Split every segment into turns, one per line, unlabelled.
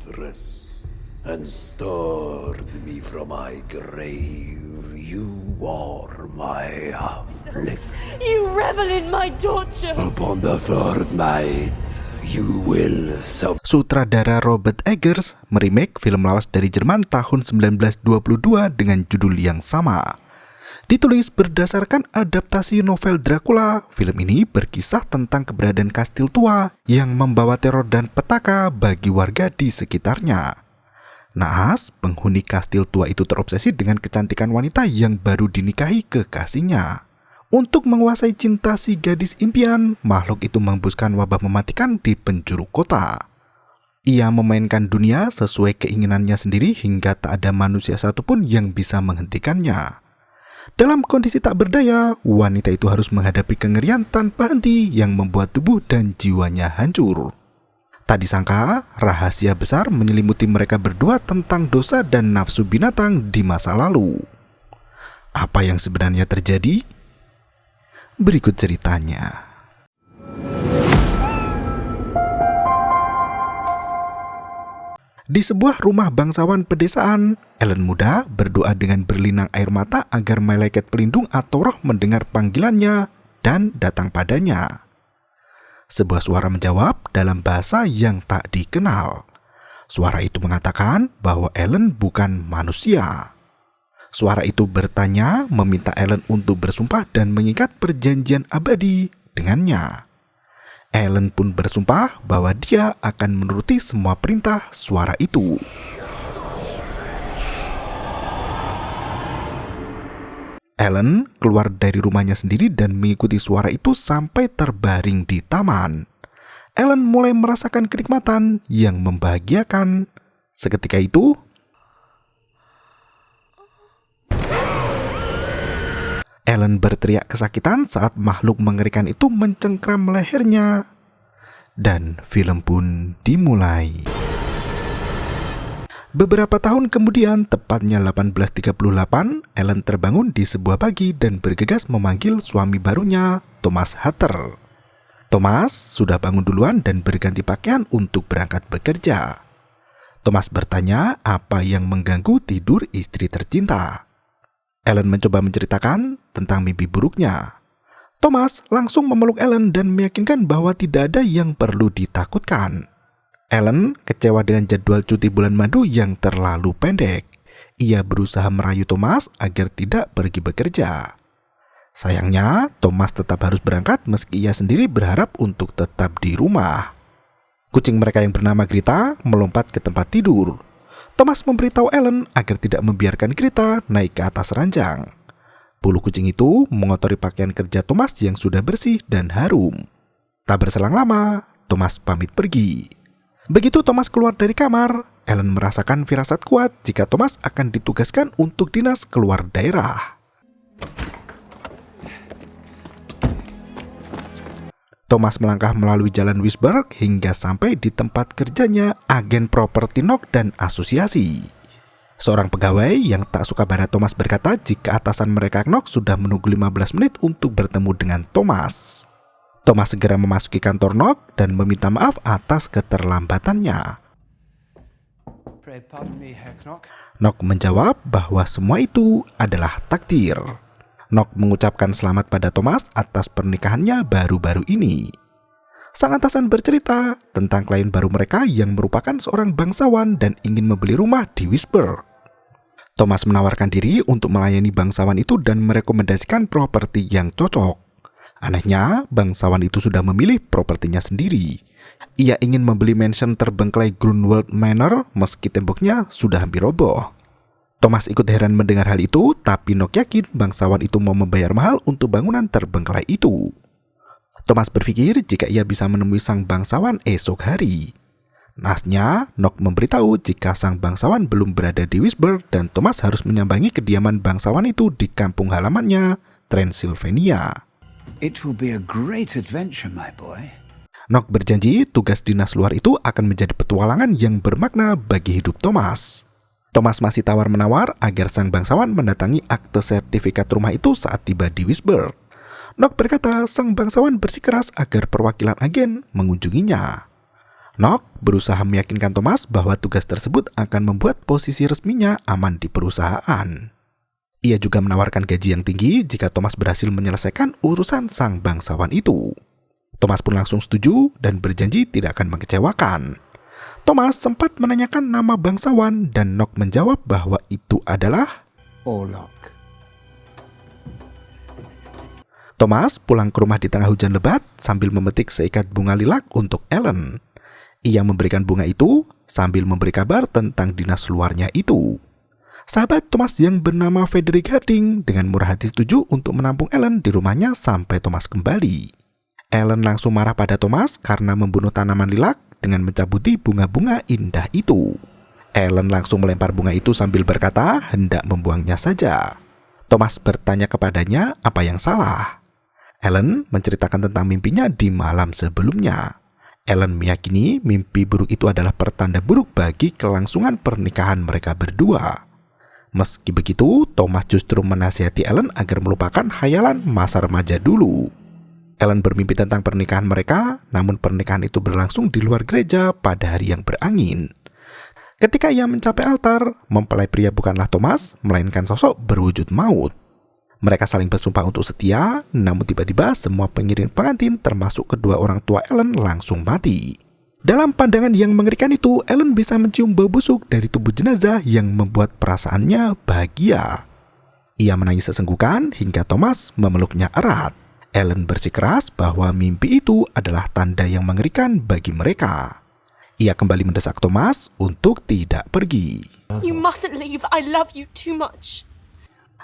fortress and stirred me from my grave. You are my affliction.
You revel in my torture.
Upon the third night, you will
Sutradara Robert Eggers meremake film lawas dari Jerman tahun 1922 dengan judul yang sama. Ditulis berdasarkan adaptasi novel Dracula, film ini berkisah tentang keberadaan kastil tua yang membawa teror dan petaka bagi warga di sekitarnya. Naas, penghuni kastil tua itu terobsesi dengan kecantikan wanita yang baru dinikahi kekasihnya. Untuk menguasai cinta si gadis impian, makhluk itu menghembuskan wabah mematikan di penjuru kota. Ia memainkan dunia sesuai keinginannya sendiri hingga tak ada manusia satupun yang bisa menghentikannya. Dalam kondisi tak berdaya, wanita itu harus menghadapi kengerian tanpa henti yang membuat tubuh dan jiwanya hancur. Tak disangka, rahasia besar menyelimuti mereka berdua tentang dosa dan nafsu binatang di masa lalu. Apa yang sebenarnya terjadi? Berikut ceritanya. Di sebuah rumah bangsawan pedesaan, Ellen muda berdoa dengan berlinang air mata agar malaikat pelindung atau roh mendengar panggilannya dan datang padanya. Sebuah suara menjawab dalam bahasa yang tak dikenal. Suara itu mengatakan bahwa Ellen bukan manusia. Suara itu bertanya, meminta Ellen untuk bersumpah dan mengikat perjanjian abadi dengannya. Ellen pun bersumpah bahwa dia akan menuruti semua perintah suara itu. Ellen keluar dari rumahnya sendiri dan mengikuti suara itu sampai terbaring di taman. Ellen mulai merasakan kenikmatan yang membahagiakan. Seketika itu, Ellen berteriak kesakitan saat makhluk mengerikan itu mencengkram lehernya. Dan film pun dimulai. Beberapa tahun kemudian, tepatnya 1838, Ellen terbangun di sebuah pagi dan bergegas memanggil suami barunya, Thomas Hatter. Thomas sudah bangun duluan dan berganti pakaian untuk berangkat bekerja. Thomas bertanya apa yang mengganggu tidur istri tercinta. Ellen mencoba menceritakan tentang mimpi buruknya. Thomas langsung memeluk Ellen dan meyakinkan bahwa tidak ada yang perlu ditakutkan. Ellen kecewa dengan jadwal cuti bulan madu yang terlalu pendek. Ia berusaha merayu Thomas agar tidak pergi bekerja. Sayangnya, Thomas tetap harus berangkat meski ia sendiri berharap untuk tetap di rumah. Kucing mereka yang bernama Greta melompat ke tempat tidur. Thomas memberitahu Ellen agar tidak membiarkan Greta naik ke atas ranjang. Bulu kucing itu mengotori pakaian kerja Thomas yang sudah bersih dan harum. Tak berselang lama, Thomas pamit pergi. Begitu Thomas keluar dari kamar, Ellen merasakan firasat kuat jika Thomas akan ditugaskan untuk dinas keluar daerah. Thomas melangkah melalui jalan Wisberg hingga sampai di tempat kerjanya agen properti Knock dan asosiasi. Seorang pegawai yang tak suka pada Thomas berkata jika atasan mereka Knock sudah menunggu 15 menit untuk bertemu dengan Thomas. Thomas segera memasuki kantor Knock dan meminta maaf atas keterlambatannya. Knock menjawab bahwa semua itu adalah takdir. Knock mengucapkan selamat pada Thomas atas pernikahannya baru-baru ini. Sang atasan bercerita tentang klien baru mereka yang merupakan seorang bangsawan dan ingin membeli rumah di Wisberg. Thomas menawarkan diri untuk melayani bangsawan itu dan merekomendasikan properti yang cocok. Anehnya, bangsawan itu sudah memilih propertinya sendiri. Ia ingin membeli mansion terbengkelai Grunwald Manor meski temboknya sudah hampir roboh. Thomas ikut heran mendengar hal itu, tapi Knock yakin bangsawan itu mau membayar mahal untuk bangunan terbengkelai itu. Thomas berpikir jika ia bisa menemui sang bangsawan esok hari. Naasnya, Knock memberitahu jika sang bangsawan belum berada di Wisberg dan Thomas harus menyambangi kediaman bangsawan itu di kampung halamannya, Transylvania.
It will be a great adventure, my boy.
Knock berjanji tugas dinas luar itu akan menjadi petualangan yang bermakna bagi hidup Thomas. Thomas masih tawar-menawar agar sang bangsawan mendatangi akte sertifikat rumah itu saat tiba di Wisberg. Knock berkata sang bangsawan bersikeras agar perwakilan agen mengunjunginya. Knock berusaha meyakinkan Thomas bahwa tugas tersebut akan membuat posisi resminya aman di perusahaan. Ia juga menawarkan gaji yang tinggi jika Thomas berhasil menyelesaikan urusan sang bangsawan itu. Thomas pun langsung setuju dan berjanji tidak akan mengecewakan. Thomas sempat menanyakan nama bangsawan dan Knock menjawab bahwa itu adalah
Orlok.
Thomas pulang ke rumah di tengah hujan lebat sambil memetik seikat bunga lilac untuk Ellen. Ia memberikan bunga itu sambil memberi kabar tentang dinas luarnya itu. Sahabat Thomas yang bernama Frederick Harding dengan murah hati setuju untuk menampung Ellen di rumahnya sampai Thomas kembali. Ellen langsung marah pada Thomas karena membunuh tanaman lilac dengan mencabuti bunga-bunga indah itu. Ellen langsung melempar bunga itu sambil berkata hendak membuangnya saja. Thomas bertanya kepadanya apa yang salah. Ellen menceritakan tentang mimpinya di malam sebelumnya. Ellen meyakini mimpi buruk itu adalah pertanda buruk bagi kelangsungan pernikahan mereka berdua. Meski begitu, Thomas justru menasihati Ellen agar melupakan khayalan masa remaja dulu. Ellen bermimpi tentang pernikahan mereka, namun pernikahan itu berlangsung di luar gereja pada hari yang berangin. Ketika ia mencapai altar, mempelai pria bukanlah Thomas, melainkan sosok berwujud maut. Mereka saling bersumpah untuk setia, namun tiba-tiba semua pengiring pengantin termasuk kedua orang tua Ellen langsung mati. Dalam pandangan yang mengerikan itu, Ellen bisa mencium bau busuk dari tubuh jenazah yang membuat perasaannya bahagia. Ia menangis sesenggukan hingga Thomas memeluknya erat. Ellen bersikeras bahwa mimpi itu adalah tanda yang mengerikan bagi mereka. Ia kembali mendesak Thomas untuk tidak pergi.
You mustn't leave. I love you too much.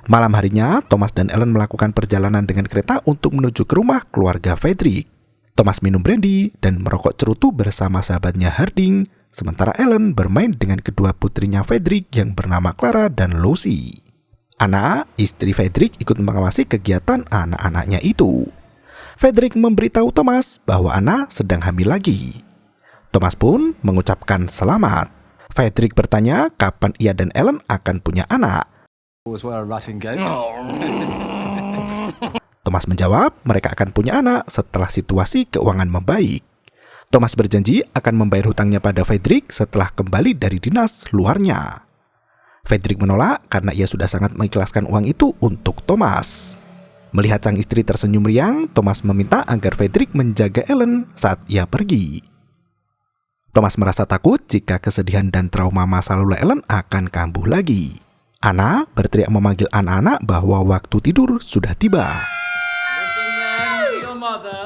Malam harinya, Thomas dan Ellen melakukan perjalanan dengan kereta untuk menuju ke rumah keluarga Frederick. Thomas minum brandy dan merokok cerutu bersama sahabatnya Harding, sementara Ellen bermain dengan kedua putrinya Frederick yang bernama Clara dan Lucy. Anna, istri Frederick, ikut mengawasi kegiatan anak-anaknya itu. Frederick memberitahu Thomas bahwa Anna sedang hamil lagi. Thomas pun mengucapkan selamat. Frederick bertanya kapan ia dan Ellen akan punya anak. Thomas menjawab mereka akan punya anak setelah situasi keuangan membaik. Thomas berjanji akan membayar hutangnya pada Frederick setelah kembali dari dinas luarnya. Frederick menolak karena ia sudah sangat mengikhlaskan uang itu untuk Thomas. Melihat sang istri tersenyum riang, Thomas meminta agar Frederick menjaga Ellen saat ia pergi. Thomas merasa takut jika kesedihan dan trauma masa lalu Ellen akan kambuh lagi. Anna berteriak memanggil anak-anak bahwa waktu tidur sudah tiba.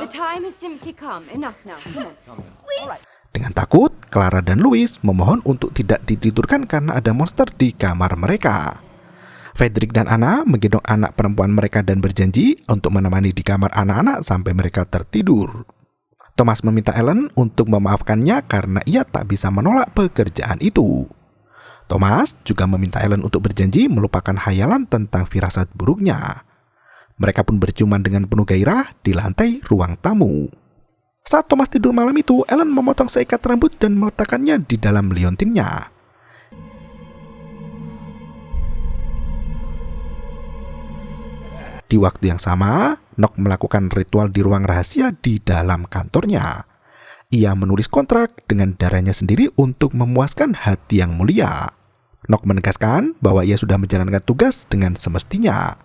The time has simply come. Enough now. Come on.
Dengan takut, Clara dan Louis memohon untuk tidak ditidurkan karena ada monster di kamar mereka. Frederick dan Anna menggendong anak perempuan mereka dan berjanji untuk menemani di kamar anak-anak sampai mereka tertidur. Thomas meminta Ellen untuk memaafkannya karena ia tak bisa menolak pekerjaan itu. Thomas juga meminta Ellen untuk berjanji melupakan khayalan tentang firasat buruknya. Mereka pun berciuman dengan penuh gairah di lantai ruang tamu. Saat Thomas tidur malam itu, Ellen memotong seikat rambut dan meletakkannya di dalam liontinnya. Di waktu yang sama, Knock melakukan ritual di ruang rahasia di dalam kantornya. Ia menulis kontrak dengan darahnya sendiri untuk memuaskan hati yang mulia. Knock menegaskan bahwa ia sudah menjalankan tugas dengan semestinya.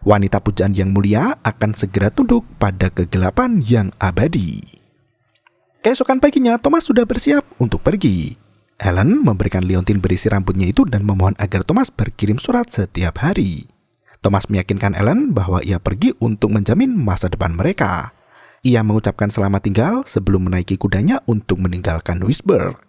Wanita pujaan yang mulia akan segera tunduk pada kegelapan yang abadi. Keesokan paginya, Thomas sudah bersiap untuk pergi. Ellen memberikan liontin berisi rambutnya itu dan memohon agar Thomas berkirim surat setiap hari. Thomas meyakinkan Ellen bahwa ia pergi untuk menjamin masa depan mereka. Ia mengucapkan selamat tinggal sebelum menaiki kudanya untuk meninggalkan Wisburg.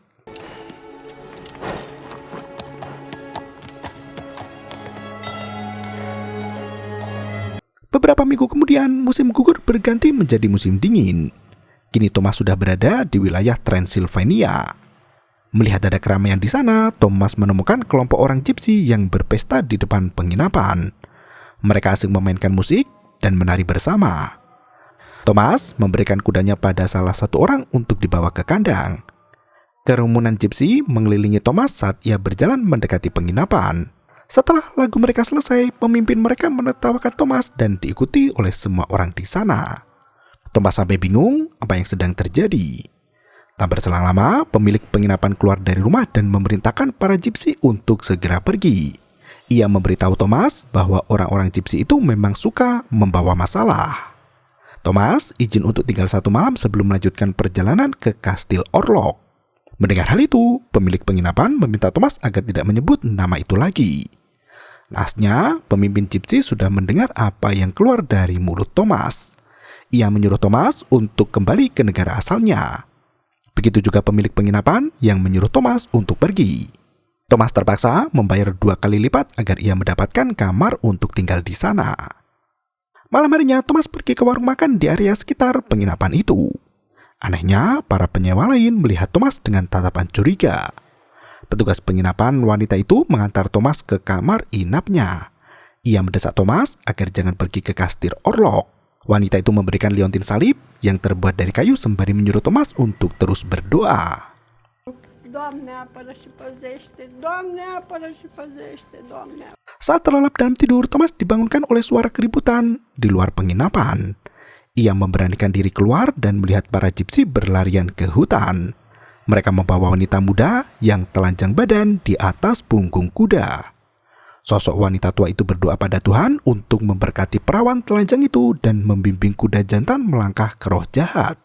Beberapa minggu kemudian, musim gugur berganti menjadi musim dingin. Kini Thomas sudah berada di wilayah Transylvania. Melihat ada keramaian di sana, Thomas menemukan kelompok orang Gypsy yang berpesta di depan penginapan. Mereka asik memainkan musik dan menari bersama. Thomas memberikan kudanya pada salah satu orang untuk dibawa ke kandang. Kerumunan Gypsy mengelilingi Thomas saat ia berjalan mendekati penginapan. Setelah lagu mereka selesai, pemimpin mereka menertawakan Thomas dan diikuti oleh semua orang di sana. Thomas sampai bingung apa yang sedang terjadi. Tak berselang lama, pemilik penginapan keluar dari rumah dan memerintahkan para gypsy untuk segera pergi. Ia memberitahu Thomas bahwa orang-orang gypsy itu memang suka membawa masalah. Thomas izin untuk tinggal 1 malam sebelum melanjutkan perjalanan ke Kastil Orlok. Mendengar hal itu, pemilik penginapan meminta Thomas agar tidak menyebut nama itu lagi. Naasnya, pemimpin gypsy sudah mendengar apa yang keluar dari mulut Thomas. Ia menyuruh Thomas untuk kembali ke negara asalnya. Begitu juga pemilik penginapan yang menyuruh Thomas untuk pergi. Thomas terpaksa membayar 2 kali lipat agar ia mendapatkan kamar untuk tinggal di sana. Malam harinya, Thomas pergi ke warung makan di area sekitar penginapan itu. Anehnya, para penyewa lain melihat Thomas dengan tatapan curiga. Petugas penginapan wanita itu mengantar Thomas ke kamar inapnya. Ia mendesak Thomas agar jangan pergi ke Kastil Orlok. Wanita itu memberikan liontin salib yang terbuat dari kayu sembari menyuruh Thomas untuk terus berdoa. Saat terlelap dalam tidur, Thomas dibangunkan oleh suara keributan di luar penginapan. Ia memberanikan diri keluar dan melihat para gypsy berlarian ke hutan. Mereka membawa wanita muda yang telanjang badan di atas punggung kuda. Sosok wanita tua itu berdoa pada Tuhan untuk memberkati perawan telanjang itu dan membimbing kuda jantan melangkah ke roh jahat.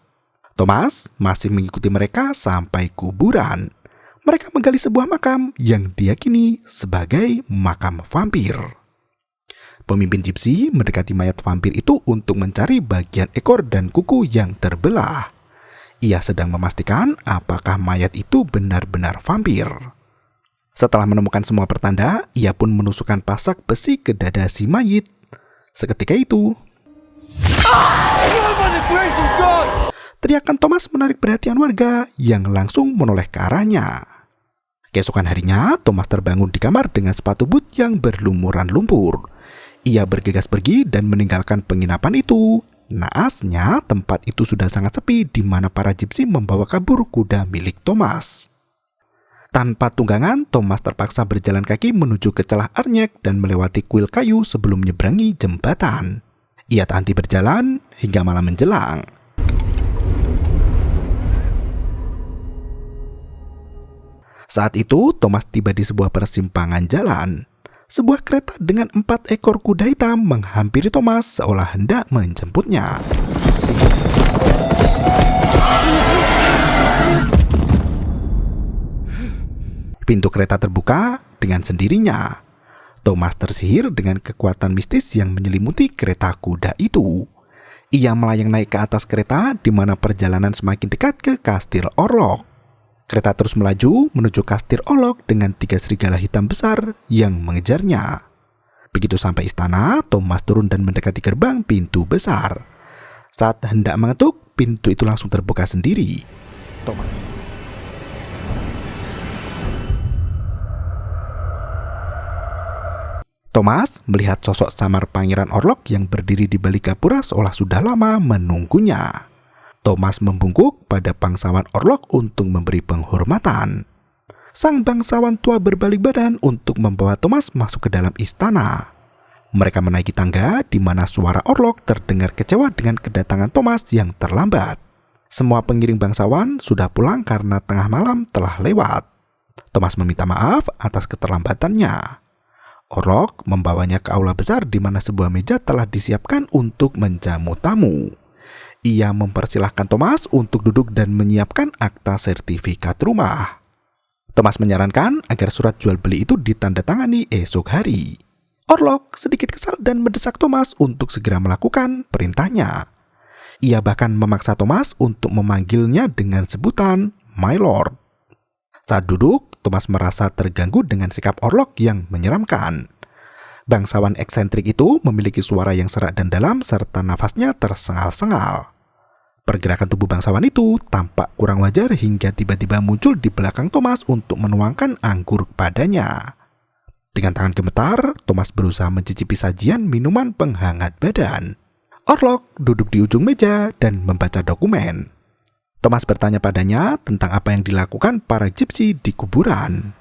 Thomas masih mengikuti mereka sampai kuburan. Mereka menggali sebuah makam yang diyakini sebagai makam vampir. Pemimpin gypsy mendekati mayat vampir itu untuk mencari bagian ekor dan kuku yang terbelah. Ia sedang memastikan apakah mayat itu benar-benar vampir. Setelah menemukan semua pertanda, ia pun menusukkan pasak besi ke dada si mayit. Seketika itu, teriakan Thomas menarik perhatian warga yang langsung menoleh ke arahnya. Keesokan harinya, Thomas terbangun di kamar dengan sepatu boot yang berlumuran lumpur. Ia bergegas pergi dan meninggalkan penginapan itu. Naasnya, tempat itu sudah sangat sepi di mana para gypsy membawa kabur kuda milik Thomas. Tanpa tunggangan, Thomas terpaksa berjalan kaki menuju ke celah arnyek dan melewati kuil kayu sebelum menyeberangi jembatan. Ia tak henti berjalan hingga malam menjelang. Saat itu, Thomas tiba di sebuah persimpangan jalan. Sebuah kereta dengan 4 ekor kuda hitam menghampiri Thomas seolah hendak menjemputnya. Pintu kereta terbuka dengan sendirinya. Thomas tersihir dengan kekuatan mistis yang menyelimuti kereta kuda itu. Ia melayang naik ke atas kereta di mana perjalanan semakin dekat ke Kastil Orlok. Kereta terus melaju menuju Kastil Orlok dengan 3 serigala hitam besar yang mengejarnya. Begitu sampai istana, Thomas turun dan mendekati gerbang pintu besar. Saat hendak mengetuk, pintu itu langsung terbuka sendiri. Thomas melihat sosok samar Pangeran Orlok yang berdiri di balik gapura seolah sudah lama menunggunya. Thomas membungkuk pada bangsawan Orlok untuk memberi penghormatan. Sang bangsawan tua berbalik badan untuk membawa Thomas masuk ke dalam istana. Mereka menaiki tangga di mana suara Orlok terdengar kecewa dengan kedatangan Thomas yang terlambat. Semua pengiring bangsawan sudah pulang karena tengah malam telah lewat. Thomas meminta maaf atas keterlambatannya. Orlok membawanya ke aula besar di mana sebuah meja telah disiapkan untuk menjamu tamu. Ia mempersilahkan Thomas untuk duduk dan menyiapkan akta sertifikat rumah. Thomas menyarankan agar surat jual beli itu ditandatangani esok hari. Orlok sedikit kesal dan mendesak Thomas untuk segera melakukan perintahnya. Ia bahkan memaksa Thomas untuk memanggilnya dengan sebutan My Lord. Saat duduk, Thomas merasa terganggu dengan sikap Orlok yang menyeramkan. Bangsawan eksentrik itu memiliki suara yang serak dan dalam serta nafasnya tersengal-sengal. Pergerakan tubuh bangsawan itu tampak kurang wajar hingga tiba-tiba muncul di belakang Thomas untuk menuangkan anggur padanya. Dengan tangan gemetar, Thomas berusaha mencicipi sajian minuman penghangat badan. Orlok duduk di ujung meja dan membaca dokumen. Thomas bertanya padanya tentang apa yang dilakukan para gypsy di kuburan.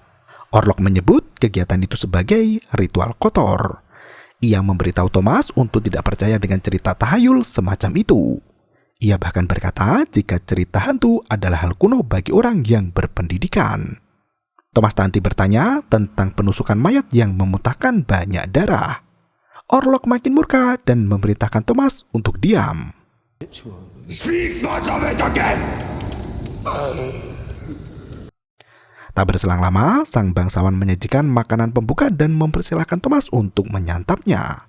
Orlok menyebut kegiatan itu sebagai ritual kotor. Ia memberitahu Thomas untuk tidak percaya dengan cerita tahayul semacam itu. Ia bahkan berkata jika cerita hantu adalah hal kuno bagi orang yang berpendidikan. Thomas Tanti bertanya tentang penusukan mayat yang memuntahkan banyak darah. Orlok makin murka dan memerintahkan Thomas untuk diam.
Speak not of it again!
Tak berselang lama, sang bangsawan menyajikan makanan pembuka dan mempersilahkan Thomas untuk menyantapnya.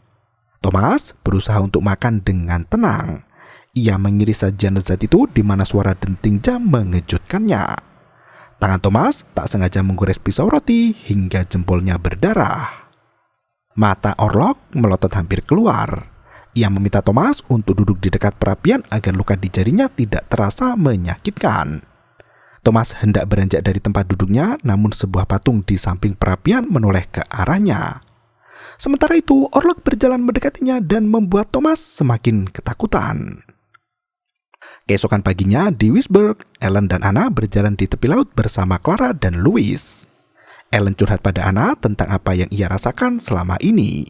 Thomas berusaha untuk makan dengan tenang. Ia mengiris sajian lezat itu di mana suara denting jam mengejutkannya. Tangan Thomas tak sengaja menggores pisau roti hingga jempolnya berdarah. Mata Orlok melotot hampir keluar. Ia meminta Thomas untuk duduk di dekat perapian agar luka di jarinya tidak terasa menyakitkan. Thomas hendak beranjak dari tempat duduknya, namun sebuah patung di samping perapian menoleh ke arahnya. Sementara itu, Orlok berjalan mendekatinya dan membuat Thomas semakin ketakutan. Keesokan paginya di Wisburg, Ellen dan Anna berjalan di tepi laut bersama Clara dan Louis. Ellen curhat pada Anna tentang apa yang ia rasakan selama ini.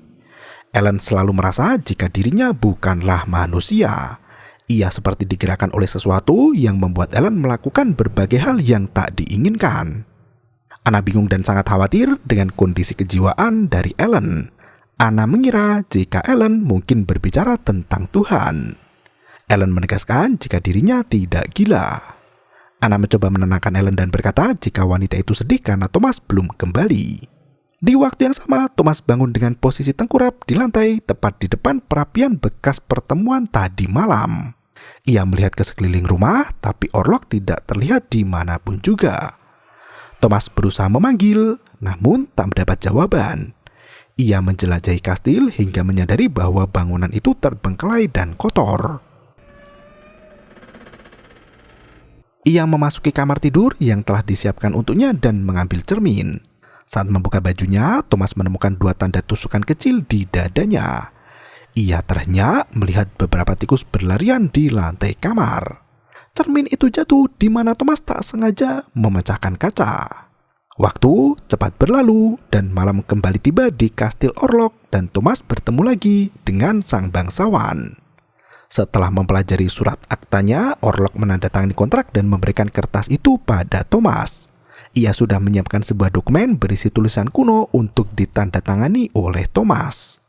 Ellen selalu merasa jika dirinya bukanlah manusia. Ia seperti digerakkan oleh sesuatu yang membuat Ellen melakukan berbagai hal yang tak diinginkan. Anna bingung dan sangat khawatir dengan kondisi kejiwaan dari Ellen. Anna mengira jika Ellen mungkin berbicara tentang Tuhan. Ellen menegaskan jika dirinya tidak gila. Anna mencoba menenangkan Ellen dan berkata jika wanita itu sedih karena Thomas belum kembali. Di waktu yang sama, Thomas bangun dengan posisi tengkurap di lantai tepat di depan perapian bekas pertemuan tadi malam. Ia melihat ke sekeliling rumah, tapi Orlok tidak terlihat di manapun juga. Thomas berusaha memanggil, namun tak mendapat jawaban. Ia menjelajahi kastil hingga menyadari bahwa bangunan itu terbengkelai dan kotor. Ia memasuki kamar tidur yang telah disiapkan untuknya dan mengambil cermin. Saat membuka bajunya, Thomas menemukan 2 tanda tusukan kecil di dadanya. Ia terhenyak melihat beberapa tikus berlarian di lantai kamar. Cermin itu jatuh di mana Thomas tak sengaja memecahkan kaca. Waktu cepat berlalu dan malam kembali tiba di kastil Orlok dan Thomas bertemu lagi dengan sang bangsawan. Setelah mempelajari surat aktanya, Orlok menandatangani kontrak dan memberikan kertas itu pada Thomas. Ia sudah menyiapkan sebuah dokumen berisi tulisan kuno untuk ditandatangani oleh Thomas.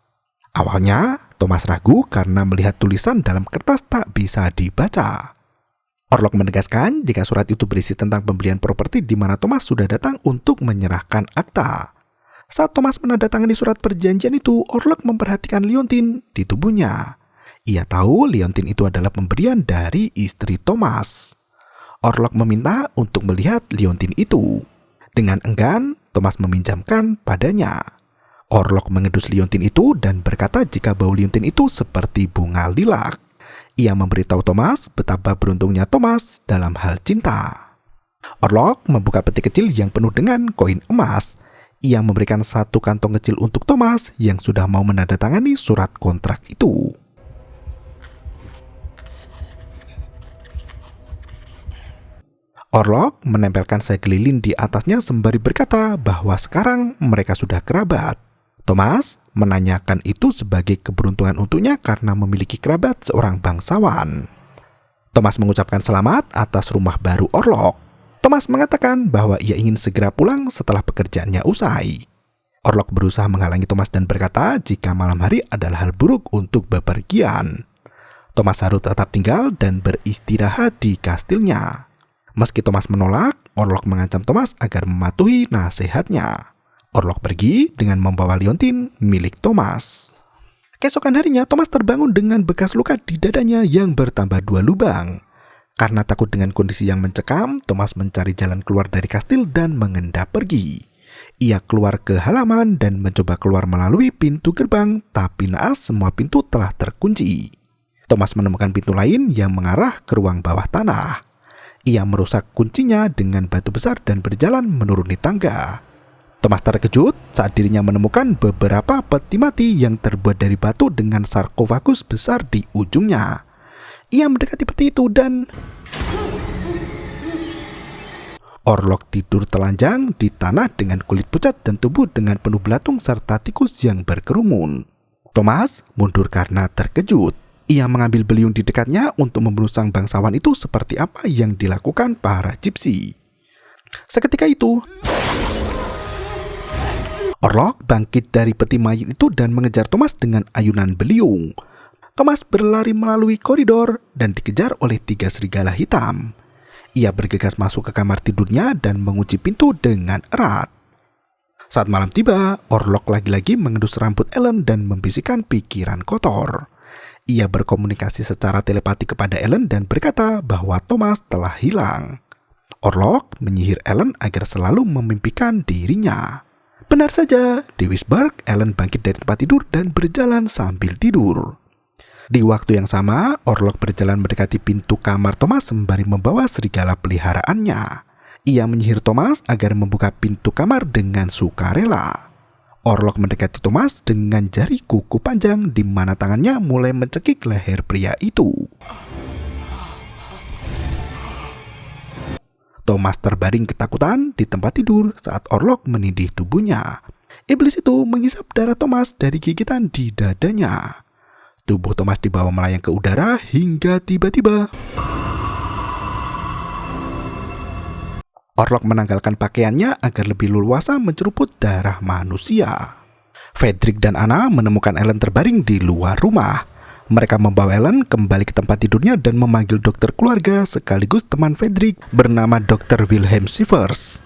Awalnya, Thomas ragu karena melihat tulisan dalam kertas tak bisa dibaca. Orlok menegaskan jika surat itu berisi tentang pembelian properti di mana Thomas sudah datang untuk menyerahkan akta. Saat Thomas menandatangani surat perjanjian itu, Orlok memperhatikan liontin di tubuhnya. Ia tahu liontin itu adalah pemberian dari istri Thomas. Orlok meminta untuk melihat liontin itu. Dengan enggan, Thomas meminjamkan padanya. Orlok mengedus liontin itu dan berkata jika bau liontin itu seperti bunga lilac. Ia memberitahu Thomas betapa beruntungnya Thomas dalam hal cinta. Orlok membuka peti kecil yang penuh dengan koin emas. Ia memberikan 1 kantong kecil untuk Thomas yang sudah mau menandatangani surat kontrak itu. Orlok menempelkan segel lilin di atasnya sembari berkata bahwa sekarang mereka sudah kerabat. Thomas menanyakan itu sebagai keberuntungan untuknya karena memiliki kerabat seorang bangsawan. Thomas mengucapkan selamat atas rumah baru Orlok. Thomas mengatakan bahwa ia ingin segera pulang setelah pekerjaannya usai. Orlok berusaha menghalangi Thomas dan berkata jika malam hari adalah hal buruk untuk bepergian. Thomas harus tetap tinggal dan beristirahat di kastilnya. Meski Thomas menolak, Orlok mengancam Thomas agar mematuhi nasihatnya. Orlok pergi dengan membawa liontin milik Thomas. Keesokan harinya, Thomas terbangun dengan bekas luka di dadanya yang bertambah 2 lubang. Karena takut dengan kondisi yang mencekam, Thomas mencari jalan keluar dari kastil dan mengendap pergi. Ia keluar ke halaman dan mencoba keluar melalui pintu gerbang, tapi naas semua pintu telah terkunci. Thomas menemukan pintu lain yang mengarah ke ruang bawah tanah. Ia merusak kuncinya dengan batu besar dan berjalan menuruni tangga. Thomas terkejut saat dirinya menemukan beberapa peti mati yang terbuat dari batu dengan sarkofagus besar di ujungnya. Ia mendekati peti itu dan Orlok tidur telanjang di tanah dengan kulit pucat dan tubuh dengan penuh belatung serta tikus yang berkerumun. Thomas mundur karena terkejut. Ia mengambil beliung di dekatnya untuk membunuh sang bangsawan itu seperti apa yang dilakukan para Gypsy. Seketika itu, Orlok bangkit dari peti mayat itu dan mengejar Thomas dengan ayunan beliung. Thomas berlari melalui koridor dan dikejar oleh 3 serigala hitam. Ia bergegas masuk ke kamar tidurnya dan mengunci pintu dengan erat. Saat malam tiba, Orlok lagi-lagi mengendus rambut Ellen dan membisikkan pikiran kotor. Ia berkomunikasi secara telepati kepada Ellen dan berkata bahwa Thomas telah hilang. Orlok menyihir Ellen agar selalu memimpikan dirinya. Benar saja, di Wisburg, Ellen bangkit dari tempat tidur dan berjalan sambil tidur. Di waktu yang sama, Orlok berjalan mendekati pintu kamar Thomas sembari membawa serigala peliharaannya. Ia menyihir Thomas agar membuka pintu kamar dengan sukarela. Orlok mendekati Thomas dengan jari kuku panjang di mana tangannya mulai mencekik leher pria itu. Thomas terbaring ketakutan di tempat tidur saat Orlok menindih tubuhnya. Iblis itu menghisap darah Thomas dari gigitan di dadanya. Tubuh Thomas dibawa melayang ke udara hingga tiba-tiba Orlok menanggalkan pakaiannya agar lebih leluasa menceruput darah manusia. Fredrik dan Anna menemukan Ellen terbaring di luar rumah. Mereka membawa Ellen kembali ke tempat tidurnya dan memanggil dokter keluarga sekaligus teman Fredrik bernama Dr. Wilhelm Sievers.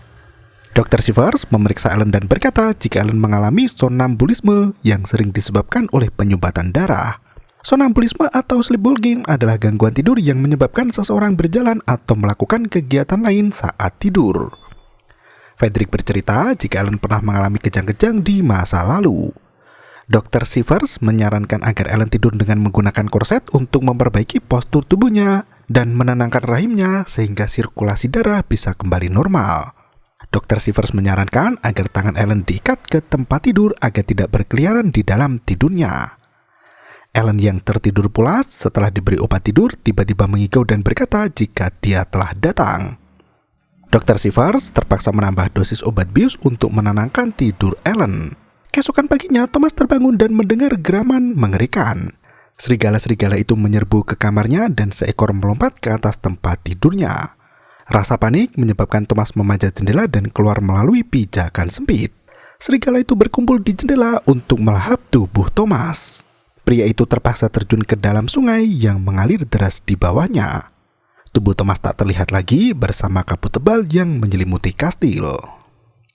Dr. Sievers memeriksa Ellen dan berkata jika Ellen mengalami sonambulisme yang sering disebabkan oleh penyumbatan darah. Sonambulisme atau sleepwalking adalah gangguan tidur yang menyebabkan seseorang berjalan atau melakukan kegiatan lain saat tidur. Fredrik bercerita jika Ellen pernah mengalami kejang-kejang di masa lalu. Dr. Sievers menyarankan agar Ellen tidur dengan menggunakan korset untuk memperbaiki postur tubuhnya dan menenangkan rahimnya sehingga sirkulasi darah bisa kembali normal. Dr. Sievers menyarankan agar tangan Ellen diikat ke tempat tidur agar tidak berkeliaran di dalam tidurnya. Ellen yang tertidur pulas setelah diberi obat tidur tiba-tiba mengigau dan berkata jika dia telah datang. Dr. Sievers terpaksa menambah dosis obat bius untuk menenangkan tidur Ellen. Keesokan paginya Thomas terbangun dan mendengar geraman mengerikan. Serigala-serigala itu menyerbu ke kamarnya dan seekor melompat ke atas tempat tidurnya. Rasa panik menyebabkan Thomas memanjat jendela dan keluar melalui pijakan sempit. Serigala itu berkumpul di jendela untuk melahap tubuh Thomas. Pria itu terpaksa terjun ke dalam sungai yang mengalir deras di bawahnya. Tubuh Thomas tak terlihat lagi bersama kabut tebal yang menyelimuti kastil.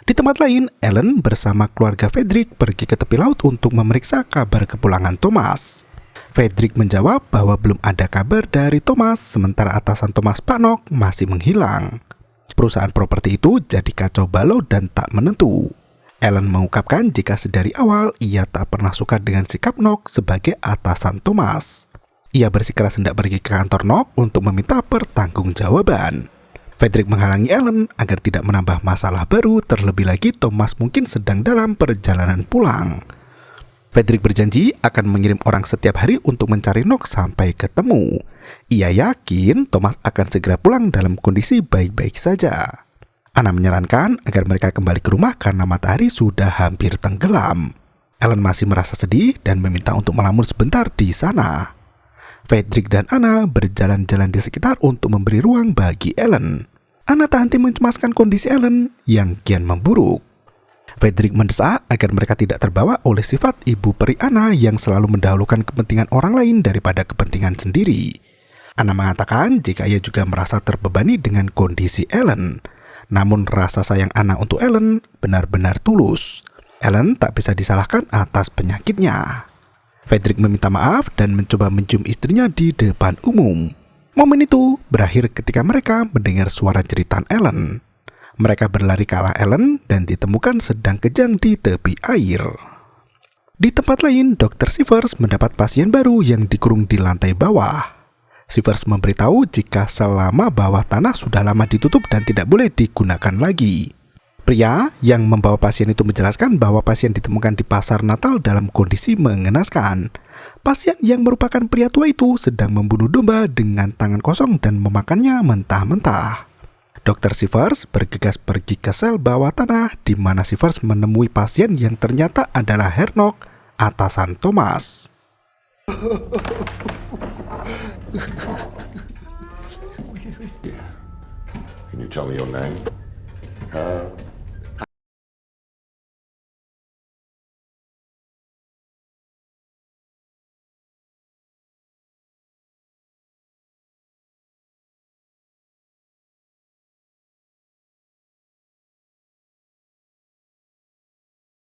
Di tempat lain, Ellen bersama keluarga Fredrik pergi ke tepi laut untuk memeriksa kabar kepulangan Thomas. Fredrik menjawab bahwa belum ada kabar dari Thomas, sementara atasan Thomas Pak Nock masih menghilang. Perusahaan properti itu jadi kacau balau dan tak menentu. Ellen mengungkapkan jika sedari awal ia tak pernah suka dengan sikap Nock sebagai atasan Thomas. Ia bersikeras hendak pergi ke kantor Nock untuk meminta pertanggungjawaban. Fredrik menghalangi Ellen agar tidak menambah masalah baru, terlebih lagi Thomas mungkin sedang dalam perjalanan pulang. Fredrik berjanji akan mengirim orang setiap hari untuk mencari Nock sampai ketemu. Ia yakin Thomas akan segera pulang dalam kondisi baik-baik saja. Anna menyarankan agar mereka kembali ke rumah karena matahari sudah hampir tenggelam. Ellen masih merasa sedih dan meminta untuk melamun sebentar di sana. Fredrik dan Anna berjalan-jalan di sekitar untuk memberi ruang bagi Ellen. Anna tak henti mencemaskan kondisi Ellen yang kian memburuk. Fredrik mendesak agar mereka tidak terbawa oleh sifat ibu peri Anna yang selalu mendahulukan kepentingan orang lain daripada kepentingan sendiri. Anna mengatakan jika ia juga merasa terbebani dengan kondisi Ellen. Namun rasa sayang Anna untuk Ellen benar-benar tulus. Ellen tak bisa disalahkan atas penyakitnya. Fredrik meminta maaf dan mencoba mencium istrinya di depan umum. Momen itu berakhir ketika mereka mendengar suara jeritan Ellen. Mereka berlari ke arah Ellen dan ditemukan sedang kejang di tepi air. Di tempat lain, Dr. Sievers mendapat pasien baru yang dikurung di lantai bawah. Sievers memberitahu jika selama bawah tanah sudah lama ditutup dan tidak boleh digunakan lagi. Pria yang membawa pasien itu menjelaskan bahwa pasien ditemukan di pasar Natal dalam kondisi mengenaskan. Pasien yang merupakan pria tua itu sedang membunuh domba dengan tangan kosong dan memakannya mentah-mentah. Dr. Sievers bergegas pergi ke sel bawah tanah di mana Sievers menemui pasien yang ternyata adalah Herr Nock, atasan Thomas.
Can you tell me your name?